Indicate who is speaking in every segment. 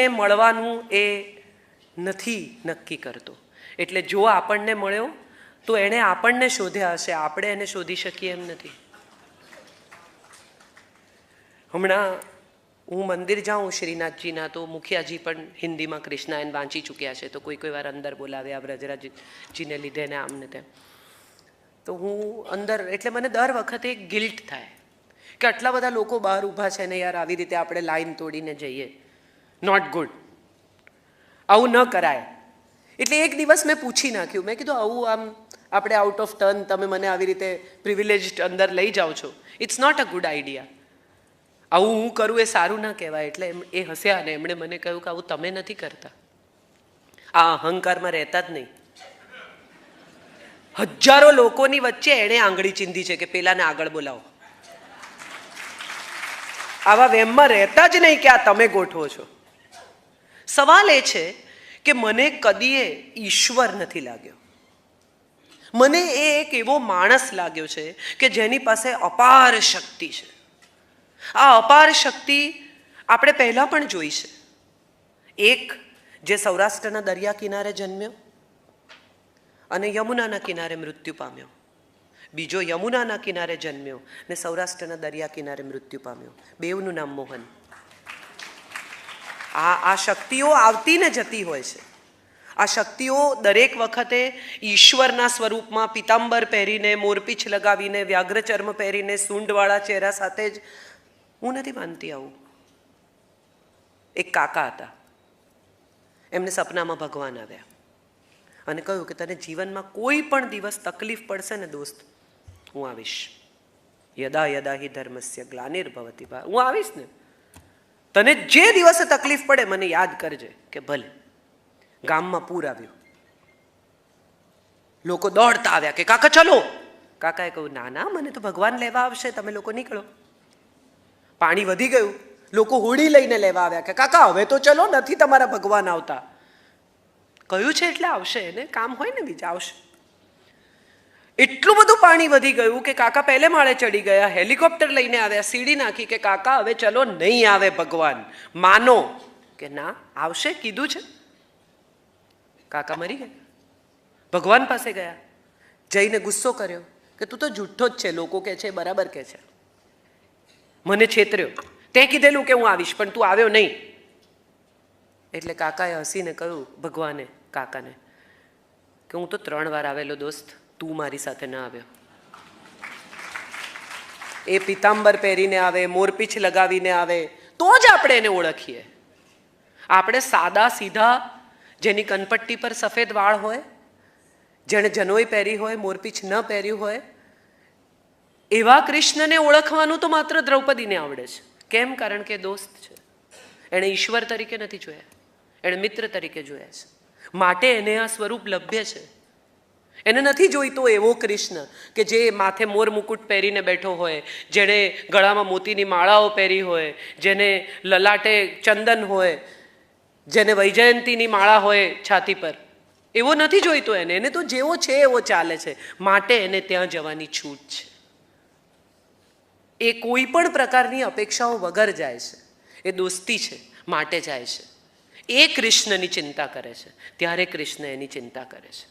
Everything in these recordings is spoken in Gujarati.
Speaker 1: મળવાનું એ નથી નક્કી કરતો. એટલે જો આપણને મળ્યો તો એણે આપણને શોધ્યા હશે, આપણે એને શોધી શકીએ એમ નથી. હમણાં હું મંદિર જાઉં શ્રીનાથજીના, તો મુખિયાજી પણ હિન્દીમાં કૃષ્ણાયન વાંચી ચૂક્યા છે, તો કોઈ વાર અંદર બોલાવ્યા વ્રજરાજજીને લીધે ને આમને તેમ. તો હું અંદર, એટલે મને દર વખતે એક ગિલ્ટ થાય કે આટલા બધા લોકો બહાર ઊભા છે ને યાર, આવી રીતે આપણે લાઈન તોડીને જઈએ. નોટ ગુડ, આવું ન કરાય. એટલે એક દિવસ મેં પૂછી નાખ્યું, મેં કીધું આવું આમ આપણે આઉટ ઓફ ટર્ન તમે મને આવી રીતે પ્રિવિલેજ્ડ અંદર લઈ જાઓ છો, it's not a good idea. આવું હું કરું એ સારું ના કહેવાય. એટલે એ હસ્યા અને એમણે મને કહ્યું કે આવું તમે નથી કરતા, આ અહંકારમાં રહેતા જ નહીં. હજારો લોકોની વચ્ચે એણે આંગળી ચીંધી છે કે પેલાને આગળ બોલાવો. આવા વેમમાં રહેતા જ નહીં કે આ તમે ગોઠવો છો. સવાલ એ છે કે મને કદીએ ઈશ્વર નથી લાગ્યો. મને એ એક એવો માણસ લાગ્યો છે કે જેની પાસે અપાર શક્તિ છે. આ અપાર શક્તિ આપણે પહેલાં પણ જોઈ છે. એક જે સૌરાષ્ટ્રના દરિયા કિનારે જન્મ્યો અને યમુનાના કિનારે મૃત્યુ પામ્યો. બીજો યમુનાના કિનારે જન્મ્યો ને સૌરાષ્ટ્રના દરિયા કિનારે મૃત્યુ પામ્યો. બેવનું નામ મોહન. આ શક્તિઓ આવતી ને જતી હોય છે. આ શક્તિઓ દરેક વખતે ઈશ્વરના સ્વરૂપમાં પિતાંબર પહેરીને, મોરપીંછ લગાવીને, વ્યાઘ્રચર્મ પહેરીને, સૂંઢવાળા ચહેરા સાથે જ. હું નથી માનતી આવું. એક કાકા હતા, એમને સપનામાં ભગવાન આવ્યા અને કહ્યું કે તને જીવનમાં કોઈ પણ દિવસ તકલીફ પડશે ને દોસ્ત, હું આવીશ. યદા યદા હિ ધર્મસ્ય ગ્લાનિર્ભવતિ ભારત, હું આવીશ ને. તને જે દિવસે તકલીફ પડે મને યાદ કરજે. કે ભલે. ગામમાં પૂર આવ્યું, લોકો દોડતા આવ્યા કે કાકા ચલો. કાકાએ કહ્યું ના ના, મને તો ભગવાન લેવા આવશે, તમે લોકો નીકળો. પાણી વધી ગયું, લોકો હોડી લઈને લેવા આવ્યા કે કાકા હવે તો ચલો, નથી તમારા ભગવાન આવતા. કહ્યું છે એટલે આવશે, એને કામ હોય ને બીજા, આવશે. એટલું બધું પાણી વધી ગયું કે કાકા પહેલે માળે ચડી ગયા, હેલિકોપ્ટર લઈને આવ્યા, સીડી નાખી કે કાકા હવે ચલો, નહીં આવે ભગવાન, માનો. કે ના આવશે, કીધું છે. કાકા મરી ગયા. ભગવાન પાસે ગયા, જઈને ગુસ્સો કર્યો કે તું તો જુઠ્ઠો જ છે, લોકો કે છે બરાબર કે છે, મને છેતર્યો, તે કીધેલું કે હું આવીશ પણ તું આવ્યો નહીં. એટલે કાકાએ હસીને કહ્યું ભગવાને કાકાને કે હું તો 3 વાર આવેલો દોસ્ત, તું મારી સાથે ના આવ્યો. એ પિતાંબર પહેરીને આવે, મોરપીંછ લગાવીને આવે તો જ આપણે એને ઓળખીએ. આપણે સાદા સીધા, જેની કનપટ્ટી પર સફેદ વાળ હોય, જેણે જનોઈ પહેરી હોય, મોરપીંછ ન પહેર્યું હોય, એવા કૃષ્ણને ઓળખવાનું તો માત્ર દ્રૌપદીને આવડે છે. કેમ? કારણ કે દોસ્ત છે. એણે ઈશ્વર તરીકે નથી જોયા, એણે મિત્ર તરીકે જોયા છે. માટે એને આ સ્વરૂપ લભ્ય છે. એને નથી જોઈતો એવો કૃષ્ણ કે જે માથે મોર મુકુટ પહેરીને બેઠો હોય, જેણે ગળામાં મોતીની માળાઓ પહેરી હોય, જેને લલાટે ચંદન હોય, જેને વૈજયંતીની માળા હોય છાતી પર. એવો નથી જોઈતો એને. એને તો જેવો છે એવો ચાલે છે. માટે એને ત્યાં જવાની છૂટ છે. એ કોઈ પણ પ્રકારની અપેક્ષાઓ વગર જાય છે. એ દોસ્તી છે માટે જાય છે. એ કૃષ્ણની ચિંતા કરે છે, ત્યારે કૃષ્ણ એની ચિંતા કરે છે.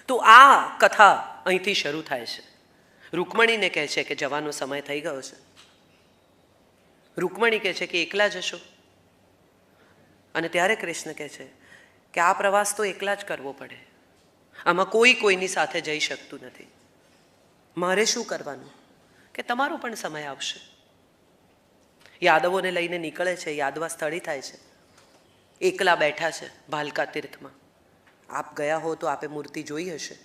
Speaker 1: તો આ કથા અહીંથી શરૂ થાય છે. રૂકમણીને કહે છે કે જવાનો સમય થઈ ગયો છે. રૂકમણી કહે છે કે એકલા જશો? અને ત્યારે કૃષ્ણ કહે છે કે આ પ્રવાસ તો એકલા જ કરવો પડે, આમાં કોઈ કોઈની સાથે જઈ શકતું નથી. મારે શું કરવાનું? કે તમારો પણ સમય આવશે. યાદવોને લઈને નીકળે છે, યાદવા સ્થળી થાય છે, એકલા બેઠા છે ભાલકા તીર્થમાં. આપ ગયા હો તો આપે મૂર્તિ જોઈ હશે.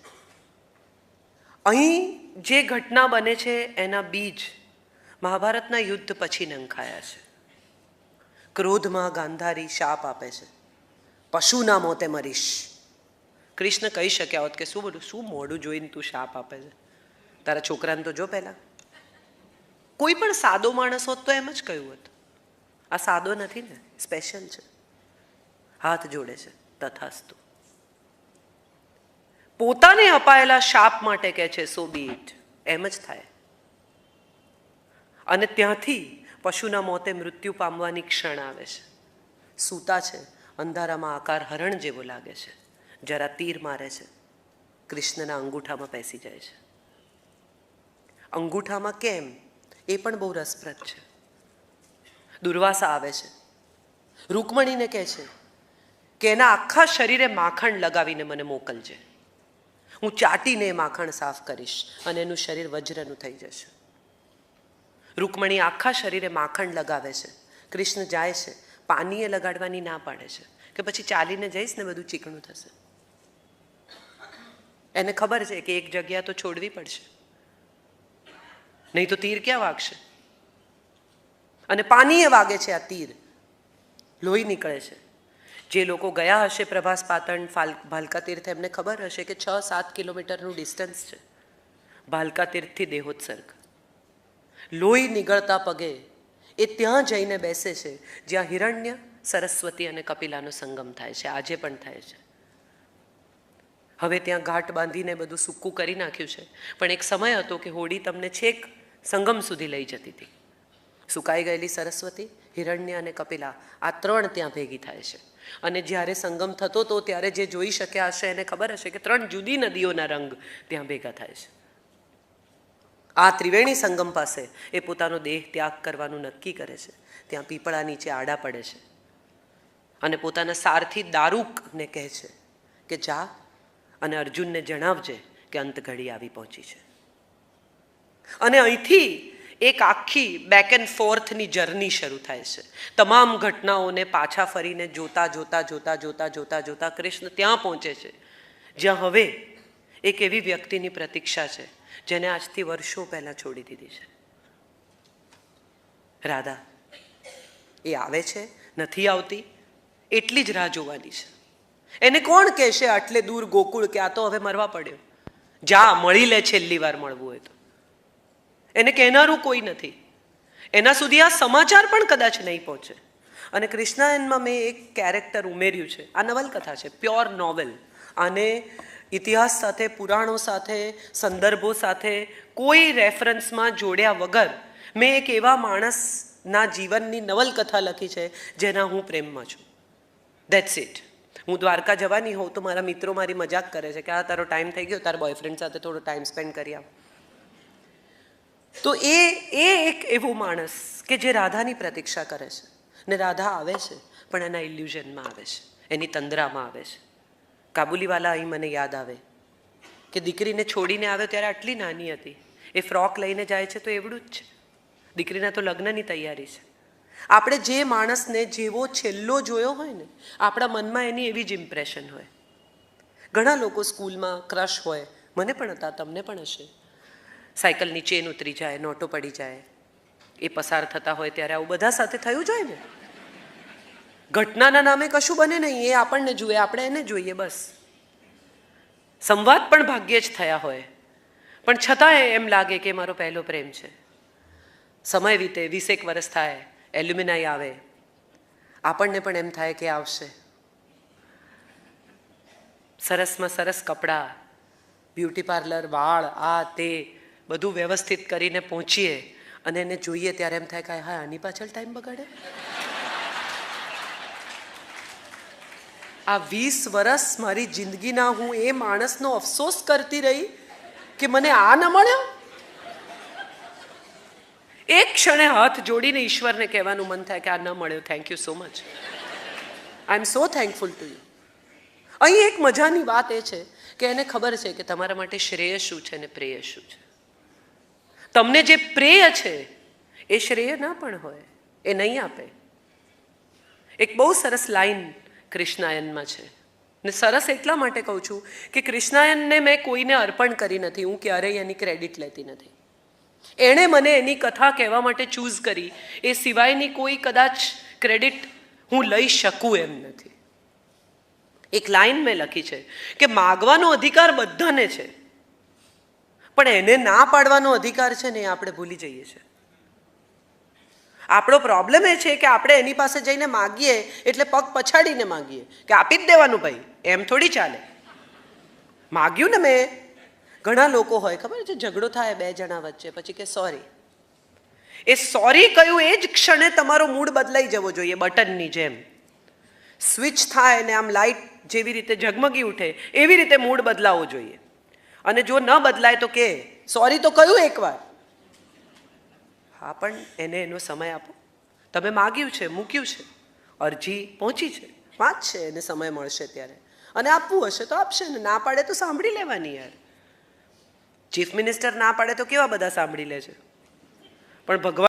Speaker 1: અહીં જે ઘટના બને છે એના બીજ મહાભારતના યુદ્ધ પછી નંખાયા છે. ક્રોધમાં ગાંધારી શાપ આપે છે, પશુના મોતે મરીશ. કૃષ્ણ કહી શક્યા હોત કે શું બોલું, શું મોઢું જોઈને તું શાપ આપે છે, તારા છોકરાને તો જો પહેલા. કોઈ પણ સાદો માણસ હોત તો એમ જ કહ્યું હોત. આ સાદો નથી ને, સ્પેશિયલ છે. હાથ જોડે છે, તથાસ્તુ. પોતાને અપાયેલા શાપ માટે કહે છે સો બી ઇટ, એમ જ થાય. અને ત્યાંથી પશુના મોતે મૃત્યુ પામવાની ક્ષણ આવે છે. સૂતા છે, અંધારામાં આકાર હરણ જેવો લાગે છે, જરા તીર મારે છે, કૃષ્ણના અંગૂઠામાં પેસી જાય છે. અંગૂઠામાં કેમ એ પણ બહુ રસપ્રદ છે. દુર્વાસા આવે છે, રૂકમણીને કહે છે કે એના આખા શરીરે માખણ લગાવીને મને મોકલજે, હું ચાટીને એ માખણ સાફ કરીશ અને એનું શરીર વજ્રનું થઈ જશે. રૂકમણી આખા શરીરે માખણ લગાવે છે, કૃષ્ણ જાય છે, પાનીએ લગાડવાની ના પાડે છે કે પછી ચાલીને જઈશ ને બધું ચીકણું થશે. એને ખબર છે કે એક જગ્યા તો છોડવી પડશે, નહીં તો તીર ક્યાં વાગશે. અને પાનીએ વાગે છે આ તીર, લોહી નીકળે છે. જે લોકો ગયા હશે પ્રભાસ પાટણ ભાલકા તીર્થ એમને ખબર હશે કે 6-7 કિલોમીટરનું ડિસ્ટન્સ છે ભાલકા તીર્થથી દેહોત્સર્ગ. લોહી નીકળતા પગે એ ત્યાં જઈને બેસે છે જ્યાં હિરણ્ય, સરસ્વતી અને કપિલાનો સંગમ થાય છે, આજે પણ થાય છે. હવે ત્યાં ઘાટ બાંધીને બધું સૂકું કરી નાખ્યું છે, પણ એક સમય હતો કે હોડી તમને છેક સંગમ સુધી લઈ જતી હતી. સુકાઈ ગયેલી સરસ્વતી, હિરણ્ય અને કપિલા આ 3 ત્યાં ભેગી થાય છે. અને જ્યારે સંગમ થતો હતો ત્યારે જે જોઈ શક્યા હશે એને ખબર હશે કે 3 જુદી નદીઓના રંગ ત્યાં ભેગા થાય છે. આ ત્રિવેણી સંગમ પાસે એ પોતાનો દેહ ત્યાગ કરવાનું નક્કી કરે છે. ત્યાં પીપળા નીચે આડા પડે છે અને પોતાના સારથી દારૂકને કહે છે કે જા અને અર્જુનને જણાવજે કે અંત ઘડી આવી પહોંચી છે. અને અહીંથી એક આખી બેક એન્ડ ફોર્થની જર્ની શરૂ થાય છે. તમામ ઘટનાઓને પાછા ફરીને જોતા કૃષ્ણ ત્યાં પહોંચે છે જ્યાં હવે એક એવી વ્યક્તિની પ્રતીક્ષા છે જેને આજથી વર્ષો પહેલા છોડી દીધી છે. રાધા એ આવે છે, નથી આવતી, એટલી જ રાહ જોવાની છે. એને કોણ કહેશે આટલે દૂર ગોકુળ કે આ તો હવે મરવા પડ્યો, જા મળી લે છેલ્લી વાર મળવું હોય તો. એને કહેનારું કોઈ નથી. એના સુધી આ સમાચાર પણ કદાચ નહીં પહોંચે. અને કૃષ્ણાયનમાં મેં એક કેરેક્ટર ઉમેર્યું છે. આ નવલકથા છે, પ્યોર નોવેલ. આને ઇતિહાસ સાથે, પુરાણો સાથે, સંદર્ભો સાથે કોઈ રેફરન્સમાં જોડ્યા વગર મેં એક એવા માણસના જીવનની નવલકથા લખી છે જેના હું પ્રેમમાં છું. That's it. હું દ્વારકા જવાની હોઉં તો મારા મિત્રો મારી મજાક કરે છે કે આ તારો ટાઈમ થઈ ગયો, તારા બોયફ્રેન્ડ સાથે થોડો ટાઈમ સ્પેન્ડ કરી આવ. તો એ એક એવો માણસ કે જે રાધાની પ્રતીક્ષા કરે છે ને રાધા આવે છે પણ એના ઇલ્યુઝનમાં આવે છે, એની તંદ્રામાં આવે છે. કાબુલીવાલા અહીં મને યાદ આવે કે દીકરીને છોડીને આવ્યો ત્યારે આટલી નાની હતી, એ ફ્રોક લઈને જાય છે તો એવડું જ છે. દીકરીના તો લગ્નની તૈયારી છે. આપણે જે માણસને જેવો છેલ્લો જોયો હોય ને આપણા મનમાં એની એવી જ ઇમ્પ્રેશન હોય. ઘણા લોકો સ્કૂલમાં ક્રશ હોય, મને પણ હતા, તમને પણ હશે. સાયકલની ચેન ઉતરી જાય, નોટો પડી જાય, એ પસાર થતા હોય ત્યારે આવું બધા સાથે થયું જ હોય ને. ઘટનાના નામે કશું બને નહીં, એ આપણને જુએ, આપણે એને જોઈએ, બસ. સંવાદ પણ ભાગ્યે જ થયા હોય, પણ છતાંય એમ લાગે કે મારો પહેલો પ્રેમ છે. સમય વીતે, 20 વર્ષ થાય, એલ્યુમિનાઈ આવે, આપણને પણ એમ થાય કે આવશે. સરસમાં સરસ કપડાં, બ્યુટી પાર્લર, વાળ, આ તે બધું વ્યવસ્થિત કરીને પહોંચીએ અને એને જોઈએ ત્યારે એમ થાય કે હા આની પાછળ ટાઈમ બગાડે. આ 20 વર્ષ મારી જિંદગીના હું એ માણસનો અફસોસ કરતી રહી કે મને આ ન મળ્યો. એક ક્ષણે હાથ જોડીને ઈશ્વરને કહેવાનું મન થાય કે આ ન મળ્યો, thank you so much, I am so thankful to you. અહીં એક મજાની વાત એ છે કે એને ખબર છે કે તમારા માટે શ્રેય શું છે અને પ્રેય શું છે. તમને જે પ્રેય છે એ શ્રેય ના પણ હોય, એ નહીં આપે. એક બહુ સરસ લાઈન કૃષ્ણાયનમાં છે ને સરસ એટલા માટે કહું છું કે કૃષ્ણાયનને મેં કોઈને અર્પણ કરી નથી, હું ક્યારેય એની ક્રેડિટ લેતી નથી. એણે મને એની કથા કહેવા માટે ચૂઝ કરી, એ સિવાયની કોઈ કદાચ ક્રેડિટ હું લઈ શકું એમ નથી. એક લાઈન મેં લખી છે કે માગવાનો અધિકાર બધાને છે, પણ એને ના પાડવાનો અધિકાર છે ને એ આપણે ભૂલી જઈએ છીએ. આપણો પ્રોબ્લેમ એ છે કે આપણે એની પાસે જઈને માગીએ એટલે પગ પછાડીને માગીએ કે આપી જ દેવાનું ભાઈ, એમ થોડી ચાલે. માગ્યું ને મેં. ઘણા લોકો હોય ખબર છે, ઝઘડો થાય 2 જણા વચ્ચે, પછી કે સોરી. એ સોરી કહ્યું એ જ ક્ષણે તમારો મૂડ બદલાઈ જવો જોઈએ, બટનની જેમ. સ્વિચ થાય ને આમ લાઇટ જેવી રીતે ઝગમગી ઉઠે એવી રીતે મૂડ બદલાવવો જોઈએ. અને જો ન બદલાય તો કે સોરી તો કહ્યું એકવાર, હા પણ એને એનો સમય આપો. તમે માગ્યું છે, મૂક્યું છે, અરજી પહોંચી છે, વાંચશે, એને સમય મળશે ત્યારે. અને આપવું હશે તો આપશે ને, ના પાડે તો સાંભળી લેવાની યાર. ચીફ મિનિસ્ટર ના પાડે તો કેવા બધા સાંભળી લે છે, પણ ભગવાન